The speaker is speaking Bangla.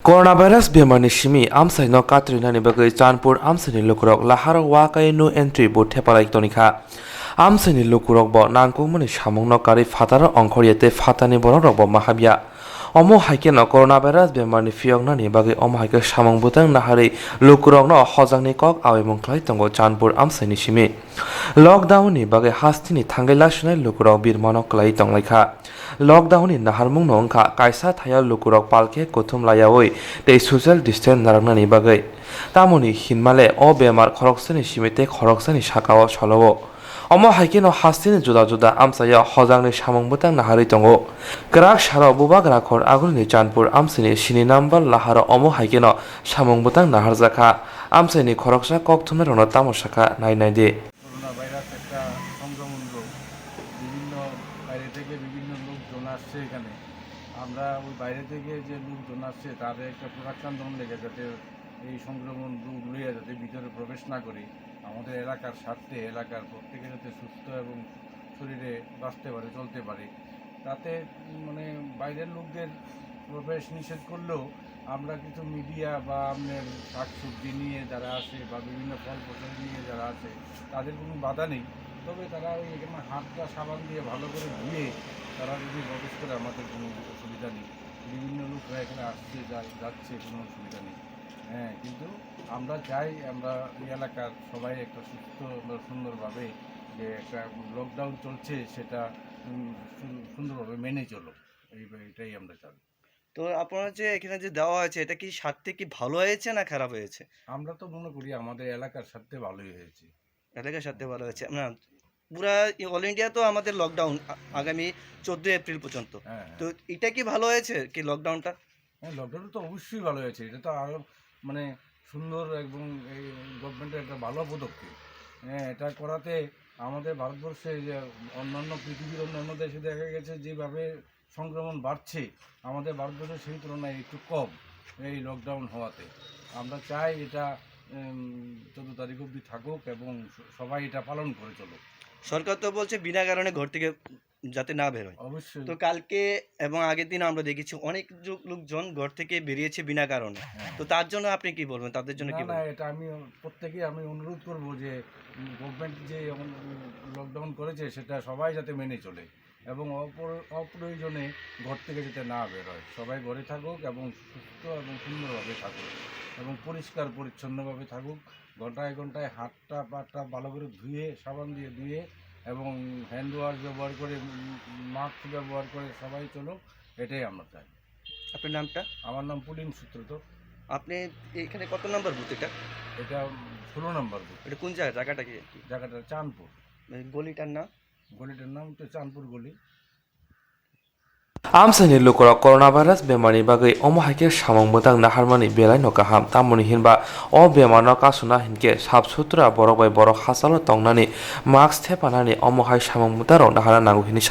Coronavirus बेमारनि सिमी आमसाइनो काट्रिनानि बागै चानपुर आमसाइनि लुकुरक लाहारो वाकाय नु एन्ट्रि बो थेपालाइक तनिखा आमसाइनि लुकुरक बो नांगौमोनि सामुंनो कारि फातार अंखरियते फातानि बरक रक बो माहाबिया अमो हाइके न coronavirus बेमारनि फियंनानि बागै अमो हाइके सामुं बुतां नाहारि लुकुरक न हजांनि कक आवे मंख्लाय तंगो चानपुर आमसाइनि सिमी लॉकडाउन नि बागै हास्तिनि थांगैला सुनाय लुकुरक बिरमानो क्लाय तंलायखा लॉकडाउन नि नाहारमुं नंखा कायसा थाया लुकुरक पालके कुथुम लायावै ते सोशल डिस्टेंस नारंनानि बागै तामुनि हिनमाले अ बेमार खरकसनि सिमिते खरकसनि साकाव सलवो अमो हाइके न हास्तिनि जुदा जुदा आमसाया हजांनि सामुं बुतां नाहारि तंगो ग्राक साराव बुबाग्रा खर आगुलनि चानपुर आमसाइनि सिनि नाम्बार लाहारो अमो हाइके न सामुं बुतां नाहारजाखा आमसाइनि खरकसा ककथुमना रनो तामसाखा नायनाय दे করোনা ভাইরাস একটা সংক্রমণ রোগ বিভিন্ন বাইরে থেকে বিভিন্ন লোকজন আসছে এখানে আমরা ওই বাইরে থেকে যে লোকজন আসছে তাদের একটা প্রোটেকশন জোন লেগে যাতে এই সংক্রমণ রোগ লইয়া যাতে ভিতরে প্রবেশ না করি আমাদের এলাকার স্বার্থে এলাকার প্রত্যেকে যাতে সুস্থ এবং শরীরে বাঁচতে পারে চলতে পারে তাতে মানে বাইরের লোকদের প্রবেশ নিষেধ করলেও আমরা কিছু মিডিয়া বা আপনার শাকসবজি নিয়ে যারা আসে বা বিভিন্ন ফল ফসল নিয়ে যারা আসে তাদের কোনো বাধা নেই তবে তারা ওই এখানে হাতটা সাবান দিয়ে ভালো করে ধুয়ে তারা যদি প্রবেশ করে আমাদের কোনো অসুবিধা নেই বিভিন্ন লোকরা এখানে আসছে যাচ্ছে কোনো অসুবিধা নেই হ্যাঁ কিন্তু আমরা চাই আমরা এই এলাকার সবাই একটা সুস্থ সুন্দরভাবে যে একটা লকডাউন চলছে সেটা সুন্দরভাবে মেনে চলো এটাই আমরা চাই। তো আপনারা যে এখানে যে দেওয়া হয়েছে এটা কি স্বার্থে কি ভালো হয়েছে না খারাপ হয়েছে? আমরা তো মনে করি আমাদের এলাকার স্বার্থে ভালোই হয়েছে। এলাকার স্বার্থে ভালো হয়েছে না? পুরা অল ইন্ডিয়া তো আমাদের লকডাউন আগামী 14 এপ্রিল পর্যন্ত। হ্যাঁ তো এটা কি ভালো হয়েছে কি লকডাউনটা? হ্যাঁ লকডাউন তো অবশ্যই ভালো হয়েছে এটা তো আরও মানে সুন্দর এবং এই গভর্নমেন্টের একটা ভালো পদক্ষেপ। হ্যাঁ এটা করাতে আমাদের ভারতবর্ষে যে অন্যান্য পৃথিবীর অন্যান্য দেশে দেখা গেছে যেভাবে সংক্রমণ বাড়ছে আমাদের ভারতবর্ষে সেই তুলনায় একটু কম এই লকডাউন হওয়াতে আমরা চাই এটা 14 তারিখ অবধি থাকুক এবং সবাই এটা পালন করে চলুক। সরকার তো বলছে বিনা কারণে ঘর থেকে যাতে না বের হয়। অবশ্যই তো কালকে এবং আগের দিন আমরা দেখেছি অনেক লোকজন ঘর থেকে বেরিয়েছে বিনা কারণে। তো তার জন্য আপনি কি বলবেন? তাদের জন্য কি বলবেন? এটা আমি প্রত্যেকেই আমি অনুরোধ করব যে গভর্নমেন্ট যে লকডাউন করেছে সেটা সবাই যাতে মেনে চলে এবং অপ্রয়োজনে ঘর থেকে যাতে না বের হয় সবাই ঘরে থাকুক এবং সুস্থ এবং সুন্দরভাবে থাকুক এবং পরিষ্কার পরিচ্ছন্নভাবে থাকুক ঘন্টায় ঘন্টায় হাতটা পাটা ভালো করে ধুয়ে সাবান দিয়ে ধুয়ে এবং হ্যান্ড ওয়াশ ব্যবহার করে মাস্ক ব্যবহার করে সবাই চলুক এটাই আমরা চাই। আপনার নামটা? আমার নাম পুলিন সূত্রত। আপনি এখানে কত নম্বর বুথ এটা? এটা 16 নম্বর বুথ। এটা কোন জায়গা? জায়গাটা কি? জায়গাটা চাঁদপুর। গলিটার নাম? গলিটার নাম তো চাঁদপুর গলি। आमसाइनि लुकुरक coronavirus बेमारनि बागै अमो हाइके सामुं बुतां नाहारमानि बेलाय न गाहाम तामुनि हिनबा अ बेमारनो कासुना हिनके साफ सुथरा बरक बाय बरक हासाल तंगनानि मास्क थेपानानि अमो हाइ सामुं बुताराव नाहारा नांगौ हिनि